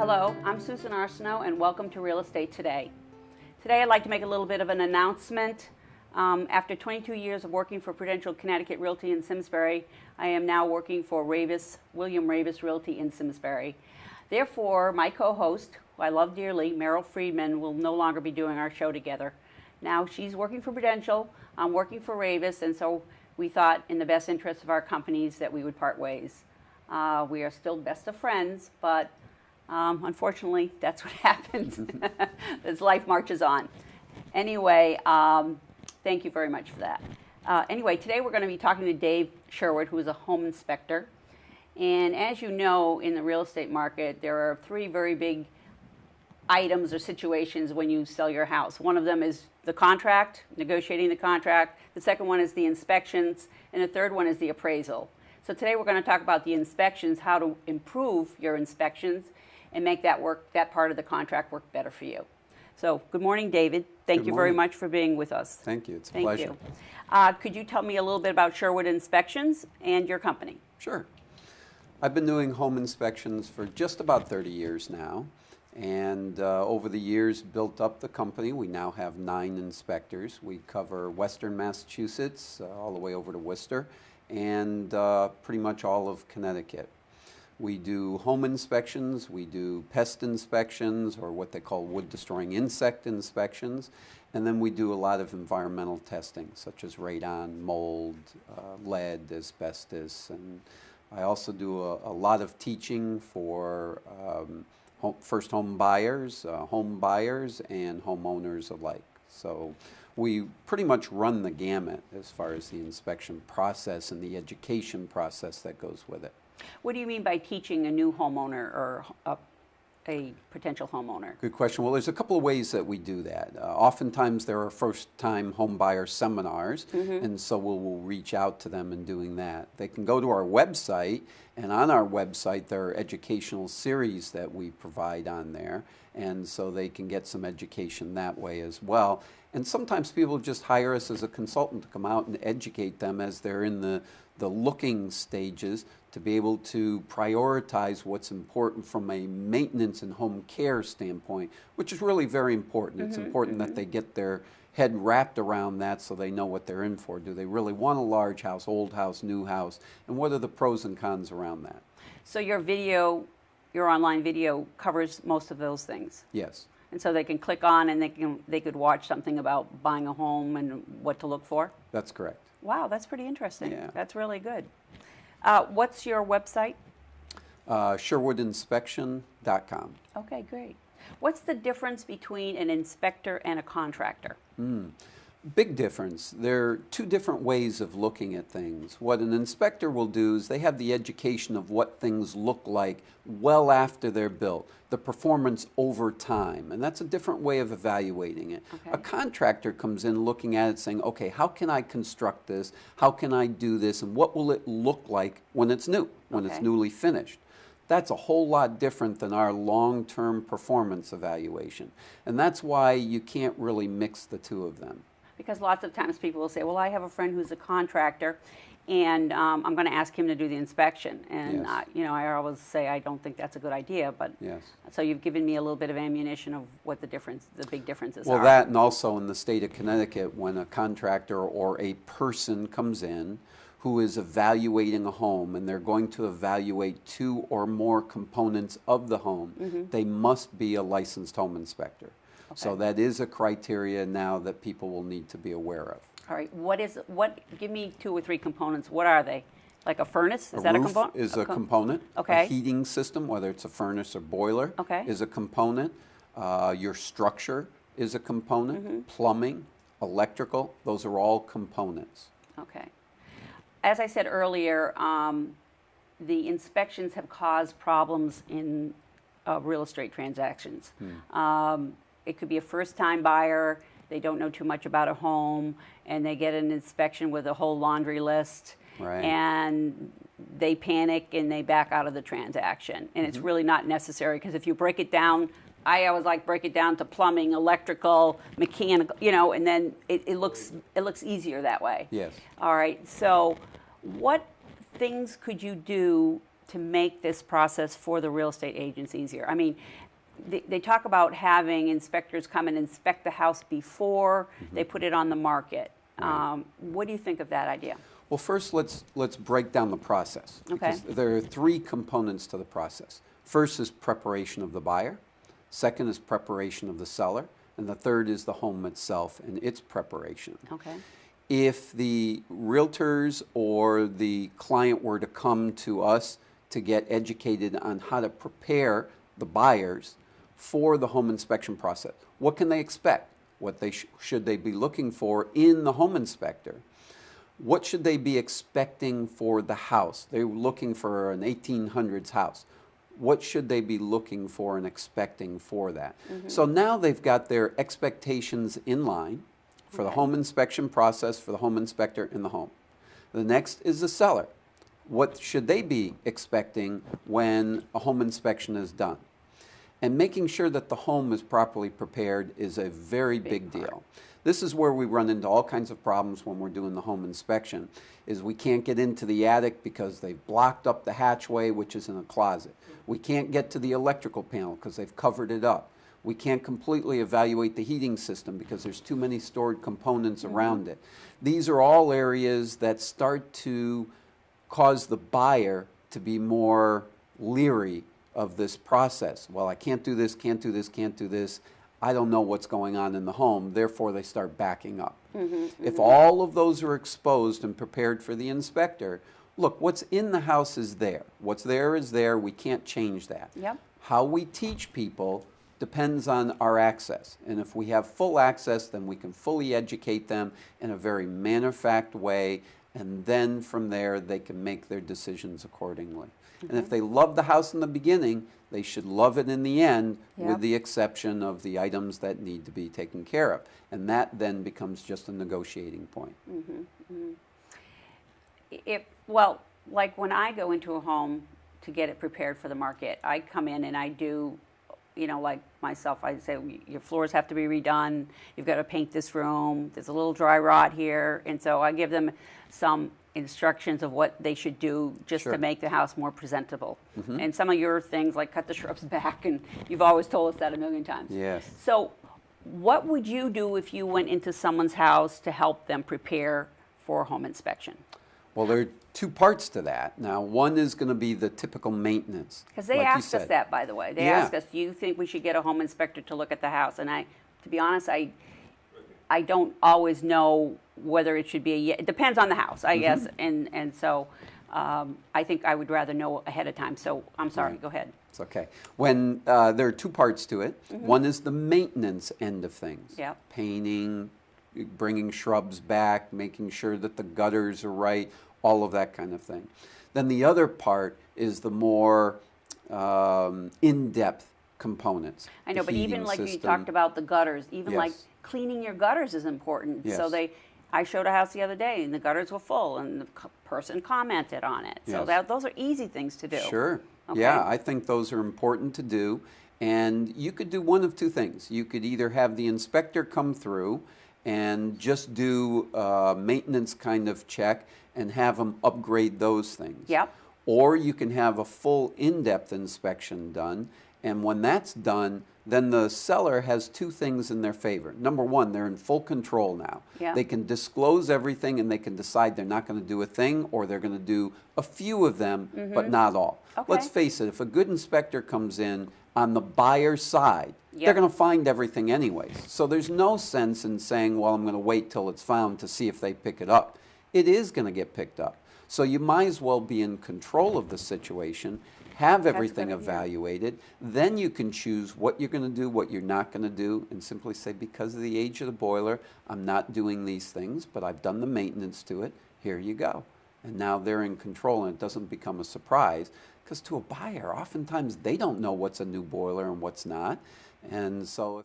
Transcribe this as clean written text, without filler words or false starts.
Hello, I'm Susan Arsenault and welcome to Real Estate Today. Today I'd like to make a little bit of an announcement. After 22 years of working for Prudential Connecticut Realty in Simsbury, I am now working for William Ravis Realty in Simsbury. Therefore, my co-host, who I love dearly, Meryl Friedman, will no longer be doing our show together. Now she's working for Prudential, I'm working for Ravis, and so we thought in the best interest of our companies that we would part ways. We are still best of friends, but unfortunately, that's what happens as life marches on. Anyway, thank you very much for that. Anyway, today we're going to be talking to Dave Sherwood, who is a home inspector. And as you know, in the real estate market, there are three very big items or situations when you sell your house. One of them is the contract, negotiating the contract. The second one is the inspections. And the third one is the appraisal. So today we're going to talk about the inspections, how to improve your inspections and make that part of the contract work better for you. So good morning, David. Thank you very much for being with us. Thank you. It's a pleasure. Thank you. Could you tell me a little bit about Sherwood Inspections and your company? Sure. I've been doing home inspections for just about 30 years now. And over the years, built up the company. We now have 9 inspectors. We cover Western Massachusetts, all the way over to Worcester, and pretty much all of Connecticut. We do home inspections, we do pest inspections, or what they call wood-destroying insect inspections, and then we do a lot of environmental testing, such as radon, mold, lead, asbestos, and I also do a lot of teaching for first home buyers, and homeowners alike. So we pretty much run the gamut as far as the inspection process and the education process that goes with it. What do you mean by teaching a new homeowner or a potential homeowner? Good question. Well, there's a couple of ways that we do that. Oftentimes there are first-time home buyer seminars, and so we'll reach out to them in doing that. They can go to our website, and on our website there are educational series that we provide on there, and so they can get some education that way as well. And sometimes people just hire us as a consultant to come out and educate them as they're in the looking stages, to be able to prioritize what's important from a maintenance and home care standpoint, which is really very important. It's important that they get their head wrapped around that so they know what they're in for. Do they really want a large house, old house, new house, and what are the pros and cons around that? So your video, your online video covers most of those things? Yes. And so they can click on and they could watch something about buying a home and what to look for? That's correct. Wow, that's pretty interesting. Yeah. That's really good. What's your website? SherwoodInspection.com. Okay, great. What's the difference between an inspector and a contractor? Big difference. There are two different ways of looking at things. What an inspector will do is they have the education of what things look like well after they're built, the performance over time, and that's a different way of evaluating it. Okay. A contractor comes in looking at it saying, okay, how can I construct this? How can I do this? And what will it look like when it's new, when it's newly finished? That's a whole lot different than our long-term performance evaluation. And that's why you can't really mix the two of them. Because lots of times people will say, well, I have a friend who's a contractor, and I'm going to ask him to do the inspection. And, Yes. you know, I always say I don't think that's a good idea. But Yes. So you've given me a little bit of ammunition of what the big differences Well, are. that, and also in the state of Connecticut, when a contractor or a person comes in who is evaluating a home and they're going to evaluate 2 or more components of the home, they must be a licensed home inspector. So that is a criteria now that people will need to be aware of. All right. Give me 2 or 3 components. What are they? Like a furnace? Is that a component? A roof is a component. Okay. A heating system, whether it's a furnace or boiler, is a component. Your structure is a component. Plumbing, electrical, those are all components. Okay. As I said earlier, the inspections have caused problems in real estate transactions. It could be a first-time buyer, they don't know too much about a home, and they get an inspection with a whole laundry list, and they panic and they back out of the transaction. And it's really not necessary, because if you break it down, I always like break it down to plumbing, electrical, mechanical, you know, and then it looks easier that way. Yes. All right, so what things could you do to make this process for the real estate agents easier? I mean, they talk about having inspectors come and inspect the house before they put it on the market. Right. What do you think of that idea? Well, first, let's break down the process. Okay. Because there are three components to the process. First is preparation of the buyer. Second is preparation of the seller. And the third is the home itself and its preparation. Okay. If the realtors or the client were to come to us to get educated on how to prepare the buyers for the home inspection process, what can they expect? What should they be looking for in the home inspector? What should they be expecting for the house? They're looking for an 1800s house. What should they be looking for and expecting for that? So now they've got their expectations in line for the home inspection process for the home inspector in the home. The next is the seller. What should they be expecting when a home inspection is done? And making sure that the home is properly prepared is a very big deal. This is where we run into all kinds of problems when we're doing the home inspection, is we can't get into the attic because they've blocked up the hatchway, which is in a closet. We can't get to the electrical panel because they've covered it up. We can't completely evaluate the heating system because there's too many stored components around it. These are all areas that start to cause the buyer to be more leery of this process. Well, I can't do this, can't do this, can't do this. I don't know what's going on in the home, therefore they start backing up. If all of those are exposed and prepared for the inspector, look, what's in the house is there. What's there is there, we can't change that. Yep. How we teach people depends on our access. And if we have full access, then we can fully educate them in a very matter-of-fact way, and then from there they can make their decisions accordingly. And if they love the house in the beginning, they should love it in the end, with the exception of the items that need to be taken care of. And that then becomes just a negotiating point. Well, like when I go into a home to get it prepared for the market, I come in and I do, you know, like myself, I say, your floors have to be redone, you've got to paint this room, there's a little dry rot here, and so I give them some instructions of what they should do just to make the house more presentable. And some of your things, like cut the shrubs back, and you've always told us that a million times. Yes. So what would you do if you went into someone's house to help them prepare for a home inspection? Well, there are two parts to that. Now, one is going to be the typical maintenance. Because they asked us that, by the way. They asked us, do you think we should get a home inspector to look at the house? And to be honest, I don't always know whether it should be it depends on the house, I guess. And so I think I would rather know ahead of time. So I'm sorry, go ahead. It's okay. When there are two parts to it. One is the maintenance end of things. Yep. Painting, bringing shrubs back, making sure that the gutters are right, all of that kind of thing. Then the other part is the more in-depth components. I know, but even like you talked about the gutters, even like cleaning your gutters is important. So I showed a house the other day and the gutters were full and the person commented on it. So those are easy things to do. Sure. Yeah, I think those are important to do. And you could do one of two things. You could either have the inspector come through and just do a maintenance kind of check and have them upgrade those things. Yep. Or you can have a full in-depth inspection done, and when that's done, then the seller has two things in their favor. Number one, they're in full control now. Yeah. They can disclose everything and they can decide they're not going to do a thing, or they're going to do a few of them, but not all. Okay. Let's face it, if a good inspector comes in on the buyer's side, they're going to find everything anyways. So there's no sense in saying, well, I'm going to wait till it's found to see if they pick it up. It is going to get picked up. So you might as well be in control of the situation, have everything evaluated, then you can choose what you're going to do, what you're not going to do, and simply say, because of the age of the boiler, I'm not doing these things, but I've done the maintenance to it, here you go. And now they're in control and it doesn't become a surprise, because to a buyer, oftentimes they don't know what's a new boiler and what's not. And so